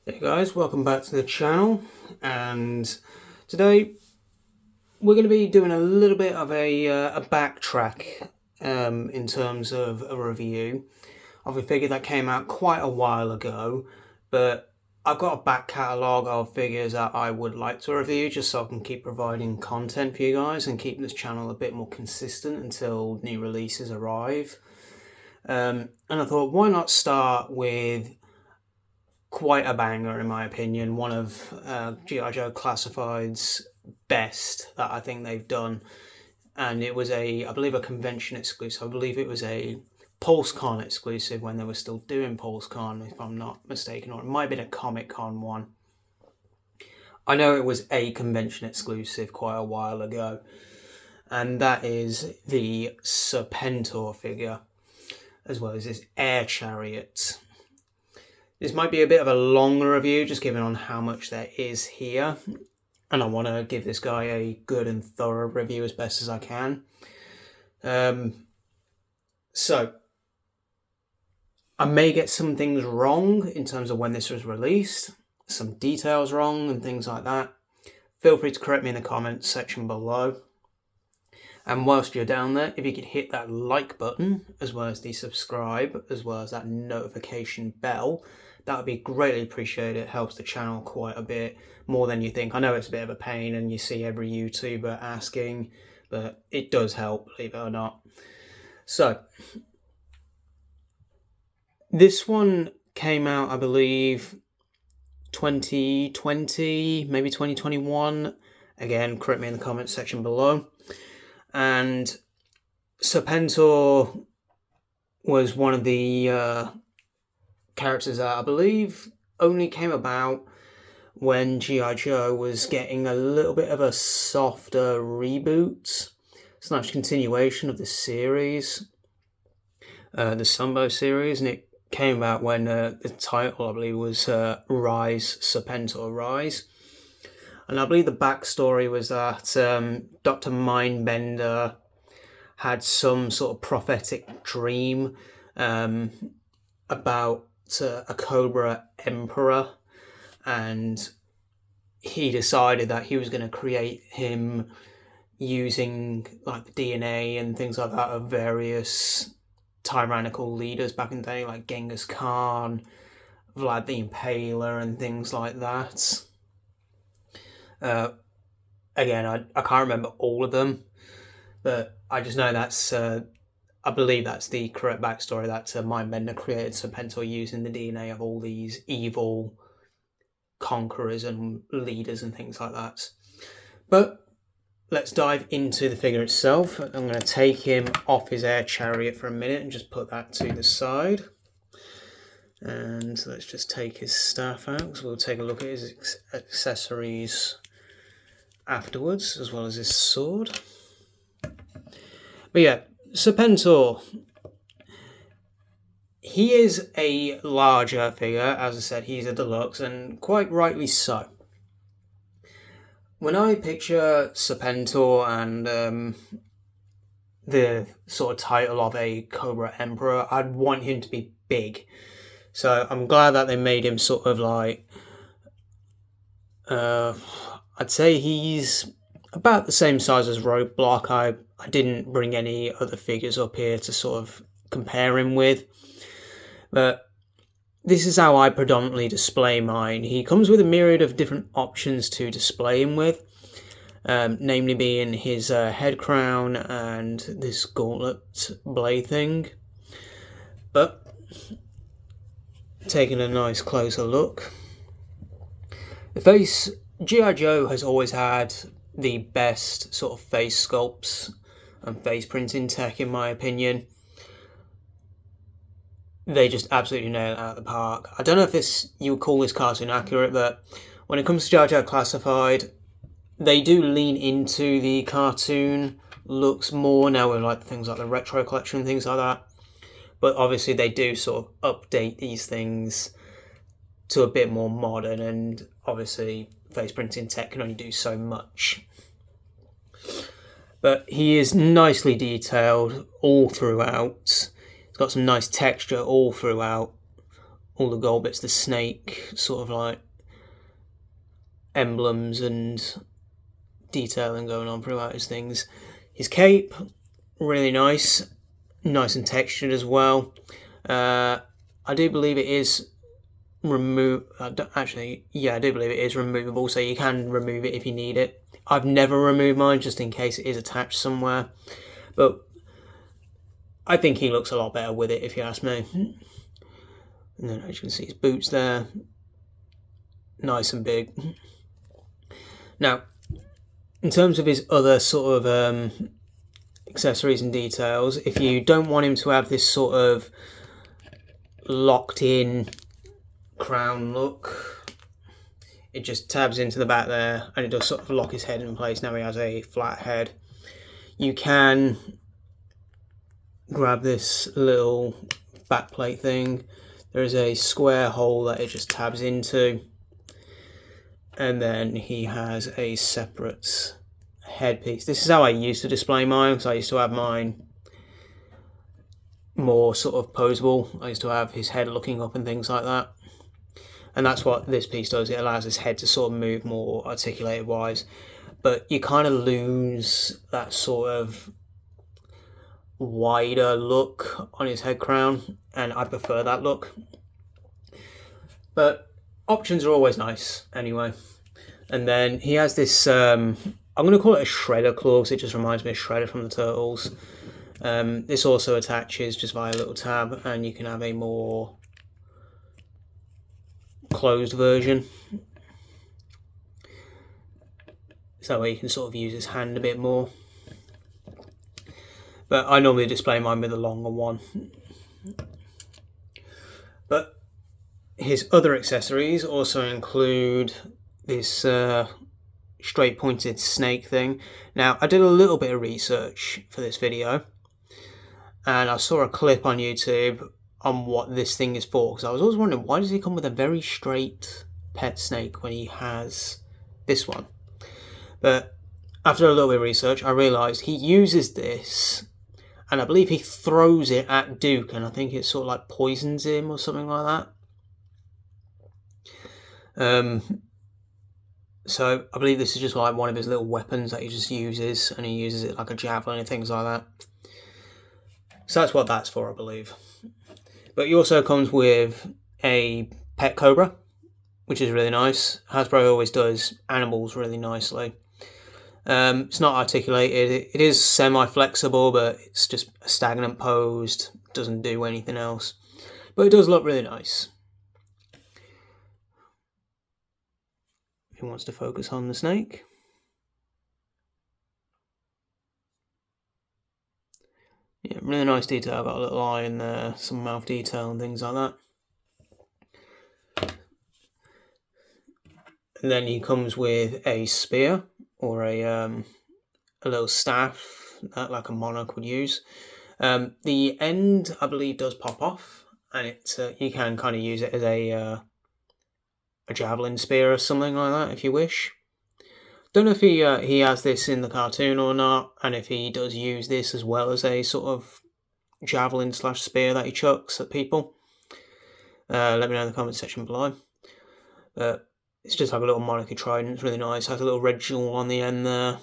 Hey guys, welcome back to the channel, and today we're going to be doing a little bit of a backtrack in terms of a review of a figure that came out quite a while ago, but I've got a back catalogue of figures that I would like to review just so I can keep providing content for you guys and keep this channel a bit more consistent until new releases arrive. And I thought, why not start with quite a banger, in my opinion. One of G.I. Joe Classified's best that I think they've done. And it was I believe, a convention exclusive. I believe it was a PulseCon exclusive when they were still doing PulseCon, if I'm not mistaken, or it might have been a Comic Con one. I know it was a convention exclusive quite a while ago. And that is the Serpentor figure, as well as his air chariot. This might be a bit of a longer review, just given on how much there is here. And I want to give this guy a good and thorough review as best as I can. So, I may get some things wrong in terms of when this was released. Some details wrong and things like that. Feel free to correct me in the comments section below. And whilst you're down there, if you could hit that like button, as well as the subscribe, as well as that notification bell, that would be greatly appreciated. It helps the channel quite a bit, more than you think. I know it's a bit of a pain and you see every YouTuber asking, but it does help, believe it or not. So, this one came out, I believe, 2020, maybe 2021. Again, correct me in the comments section below. And Serpentor was one of the characters that I believe only came about when G.I. Joe was getting a little bit of a softer reboot / continuation of the series, the Sambo series, and it came about when the title, I believe, was Rise, Serpentor Rise. And I believe the backstory was that Dr. Mindbender had some sort of prophetic dream about a Cobra Emperor, and he decided that he was going to create him using like the DNA and things like that of various tyrannical leaders back in the day, like Genghis Khan, Vlad the Impaler, and things like that. Again, I can't remember all of them, but I just know that's, I believe that's the correct backstory, that Mindbender created Serpentor using the DNA of all these evil conquerors and leaders and things like that. But let's dive into the figure itself. I'm going to take him off his air chariot for a minute and just put that to the side. And let's just take his staff out, because we'll take a look at his accessories afterwards, as well as his sword. But yeah, Serpentor, he is a larger figure. As I said, he's a deluxe, and quite rightly so. When I picture Serpentor and the sort of title of a Cobra Emperor, I'd want him to be big. So I'm glad that they made him sort of like, I'd say he's about the same size as Roadblock. I didn't bring any other figures up here to sort of compare him with, but this is how I predominantly display mine. He comes with a myriad of different options to display him with, namely being his head crown and this gauntlet blade thing. But taking a nice closer look, the face, G.I. Joe has always had the best sort of face sculpts and face printing tech, in my opinion. They just absolutely nail it out of the park. I don't know if you would call this cartoon accurate, but when it comes to G.I. Joe Classified, they do lean into the cartoon looks more now with like things like the retro collection and things like that. But obviously they do sort of update these things to a bit more modern, and obviously face printing tech can only do so much. But he is nicely detailed all throughout. It's got some nice texture all throughout all the gold bits, the snake sort of like emblems and detailing going on throughout his things. His cape, really nice and textured as well. I do believe it is I do believe it is removable, so you can remove it if you need it. I've never removed mine just in case it is attached somewhere, but I think he looks a lot better with it if you ask me. And then as you can see his boots there, nice and big. Now, in terms of his other sort of accessories and details, if you don't want him to have this sort of locked in crown look, it just tabs into the back there and it does sort of lock his head in place. Now he has a flat head. You can grab this little backplate thing. There is a square hole that it just tabs into, and then he has a separate headpiece. This is how I used to display mine, because I used to have mine more sort of posable. I used to have his head looking up and things like that. And that's what this piece does. It allows his head to sort of move more articulated wise. But you kind of lose that sort of wider look on his head crown. And I prefer that look. But options are always nice anyway. And then he has this, I'm going to call it a shredder claw because it just reminds me of Shredder from the Turtles. This also attaches just via a little tab, and you can have a more closed version, so that way you can sort of use his hand a bit more. But I normally display mine with a longer one. But his other accessories also include this straight pointed snake thing. Now, I did a little bit of research for this video, and I saw a clip on YouTube on what this thing is for, because I was always wondering, why does he come with a very straight pet snake when he has this one? But after a little bit of research, I realised he uses this, and I believe he throws it at Duke, and I think it sort of like poisons him or something like that. So I believe this is just like one of his little weapons that he just uses, and he uses it like a javelin and things like that. So that's what that's for, I believe. But he also comes with a pet cobra, which is really nice. Hasbro always does animals really nicely. It's not articulated. It is semi-flexible, but it's just a stagnant posed. Doesn't do anything else. But it does look really nice. If he wants to focus on the snake. Yeah, really nice detail. Got a little eye in there, some mouth detail and things like that. And then he comes with a spear, or a little staff that like a monarch would use. The end, I believe, does pop off, and it you can kind of use it as a javelin spear or something like that if you wish. Don't know if he has this in the cartoon or not, and if he does use this as well as a sort of javelin / spear that he chucks at people. Let me know in the comment section below. It's just like a little monarchy trident. It's really nice. It has a little red jewel on the end there.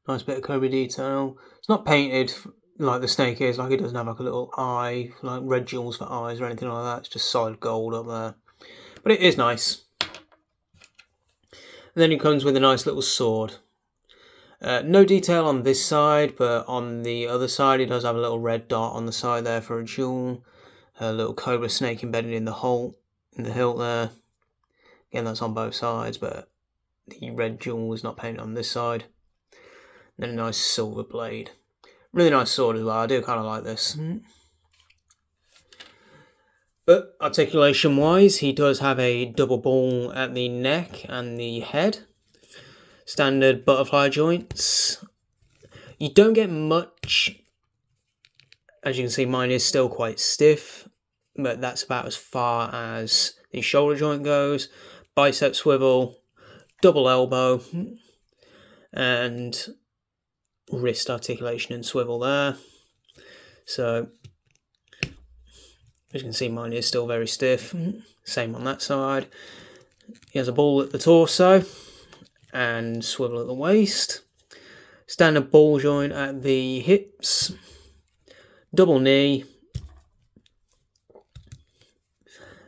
Nice bit of cobra detail. It's not painted like the snake is. Like, it doesn't have like a little eye, like red jewels for eyes or anything like that. It's just solid gold up there. But it is nice. And then he comes with a nice little sword. No detail on this side, but on the other side he does have a little red dot on the side there for a jewel. A little cobra snake embedded in the hole, in the hilt there. Again, that's on both sides, but the red jewel is not painted on this side. And then a nice silver blade. Really nice sword as well. I do kind of like this. But articulation wise, he does have a double ball at the neck and the head. Standard butterfly joints. You don't get much. As you can see, mine is still quite stiff, but that's about as far as the shoulder joint goes. Bicep swivel, double elbow, and wrist articulation and swivel there. So As you can see, mine is still very stiff. Same on that side. He has a ball at the torso and swivel at the waist. Standard ball joint at the hips. Double knee.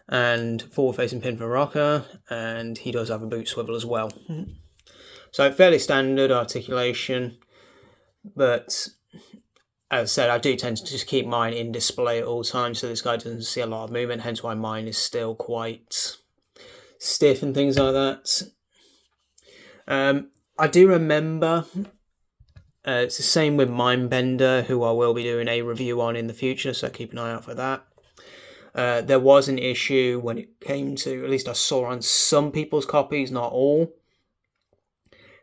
And forward facing pin for rocker. And he does have a boot swivel as well. So fairly standard articulation. But as I said, I do tend to just keep mine in display at all times, so this guy doesn't see a lot of movement, hence why mine is still quite stiff and things like that. I do remember, it's the same with Mindbender, who I will be doing a review on in the future, so keep an eye out for that. There was an issue when it came to, at least I saw on some people's copies, not all,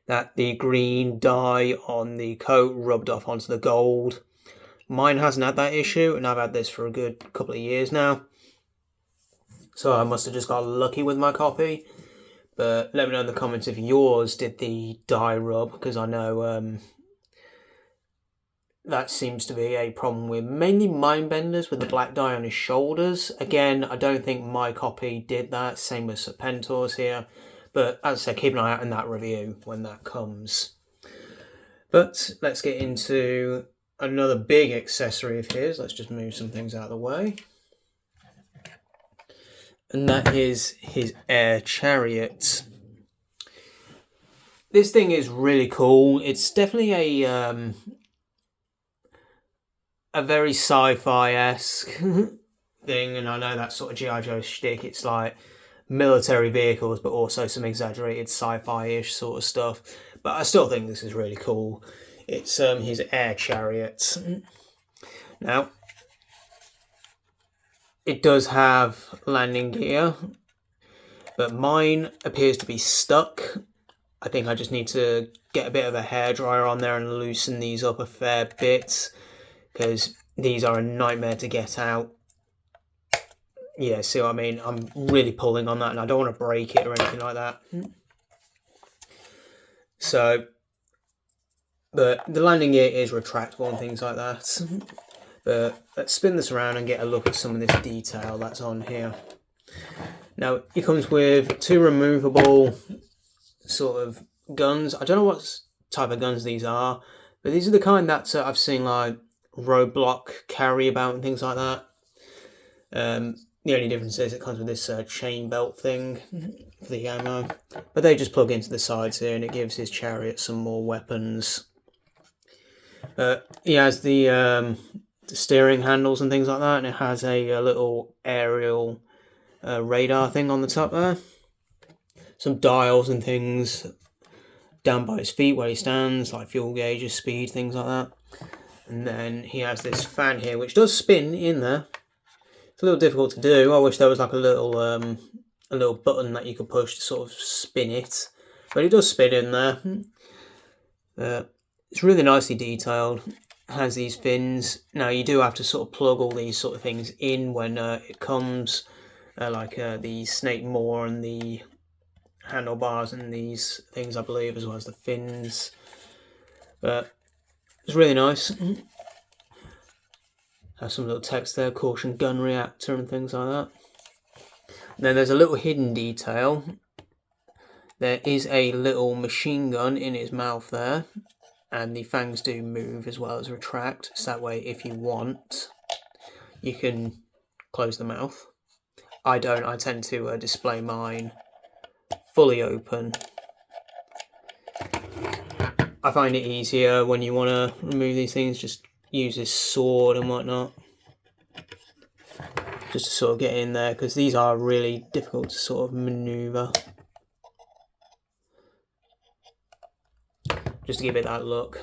that the green dye on the coat rubbed off onto the gold. Mine hasn't had that issue, and I've had this for a good couple of years now. So I must have just got lucky with my copy. But let me know in the comments if yours did the dye rub, because I know that seems to be a problem with mainly Mindbenders with the black dye on his shoulders. Again, I don't think my copy did that. Same with Serpentor's here. But as I said, keep an eye out in that review when that comes. But let's get into another big accessory of his. Let's just move some things out of the way. And that is his air chariot. This thing is really cool. It's definitely a very sci-fi-esque thing, and I know that sort of G.I. Joe shtick. It's like military vehicles, but also some exaggerated sci-fi-ish sort of stuff. But I still think this is really cool. It's his air chariot. Now, it does have landing gear, but mine appears to be stuck. I think I just need to get a bit of a hairdryer on there and loosen these up a fair bit, because these are a nightmare to get out. Yeah, see what I mean? I'm really pulling on that, and I don't want to break it or anything like that. So, but the landing gear is retractable and things like that. But let's spin this around and get a look at some of this detail that's on here. Now, it comes with two removable sort of guns. I don't know what type of guns these are, but these are the kind that I've seen like Roadblock carry about and things like that. The only difference is it comes with this chain belt thing for the ammo. But they just plug into the sides here, and it gives his chariot some more weapons. He has the steering handles and things like that, and it has a little aerial radar thing on the top there. Some dials and things down by his feet where he stands, like fuel gauges, speed, things like that. And then he has this fan here, which does spin in there. It's a little difficult to do. I wish there was like a little button that you could push to sort of spin it, but it does spin in there. It's really nicely detailed. It has these fins. Now you do have to sort of plug all these sort of things in when it comes, like the snake moor and the handlebars and these things, I believe, as well as the fins. But it's really nice. Has some little text there, caution gun reactor and things like that. And then there's a little hidden detail. There is a little machine gun in his mouth there, and the fangs do move as well as retract, so that way if you want you can close the mouth. I don't, I tend to display mine fully open. I find it easier when you want to remove these things, just use this sword and whatnot, just to sort of get in there, because these are really difficult to sort of maneuver. Just to give it that look.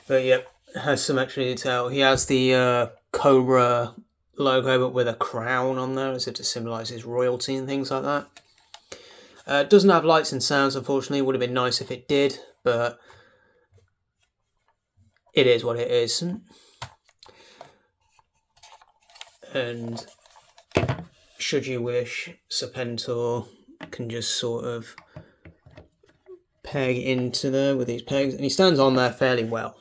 But yep, it has some extra detail. He has the Cobra logo, but with a crown on there, as if to symbolise his royalty and things like that. It doesn't have lights and sounds, unfortunately. It would have been nice if it did, but it is what it is. And should you wish, Serpentor can just sort of peg into there with these pegs, and he stands on there fairly well.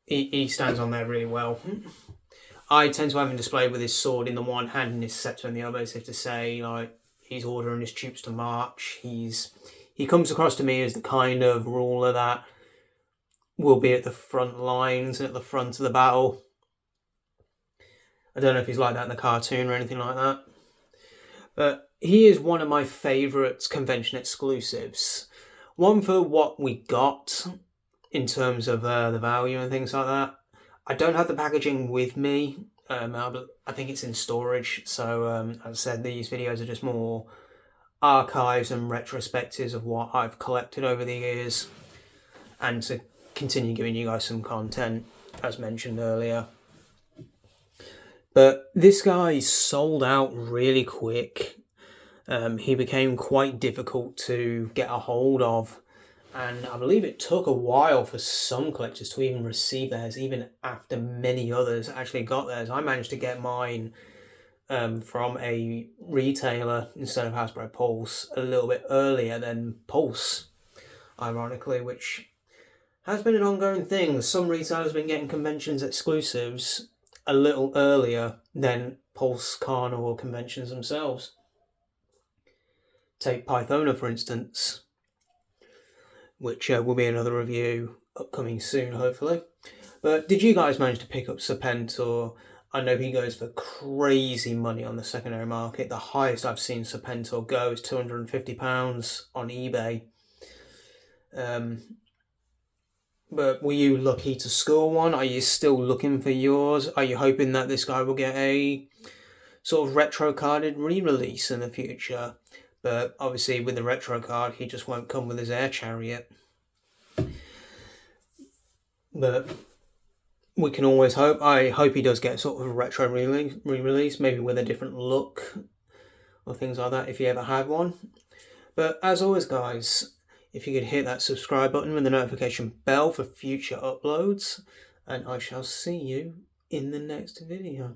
he stands on there really well. I tend to have him displayed with his sword in the one hand and his scepter in the other, as if to say, like, he's ordering his troops to march. He comes across to me as the kind of ruler that will be at the front lines and at the front of the battle. I don't know if he's like that in the cartoon or anything like that. But he is one of my favourite convention exclusives. One, for what we got in terms of the value and things like that. I don't have the packaging with me. I think it's in storage. So, as I said, these videos are just more archives and retrospectives of what I've collected over the years, and to continue giving you guys some content, as mentioned earlier. But this guy sold out really quick. He became quite difficult to get a hold of, and I believe it took a while for some collectors to even receive theirs, even after many others actually got theirs. I managed to get mine from a retailer instead of Hasbro Pulse a little bit earlier than Pulse, ironically, which has been an ongoing thing. Some retailers have been getting conventions exclusives a little earlier than Pulse Carnival conventions themselves. Take Pythona, for instance, which will be another review upcoming soon, hopefully. But did you guys manage to pick up Serpentor? I know he goes for crazy money on the secondary market. The highest I've seen Serpentor go is £250 on eBay. But were you lucky to score one? Are you still looking for yours? Are you hoping that this guy will get a sort of retro carded re-release in the future? But obviously with the retro card, he just won't come with his air chariot. But we can always hope. I hope he does get sort of a retro re-release, maybe with a different look or things like that, if he ever had one. But as always, guys, if you could hit that subscribe button with the notification bell for future uploads, and I shall see you in the next video.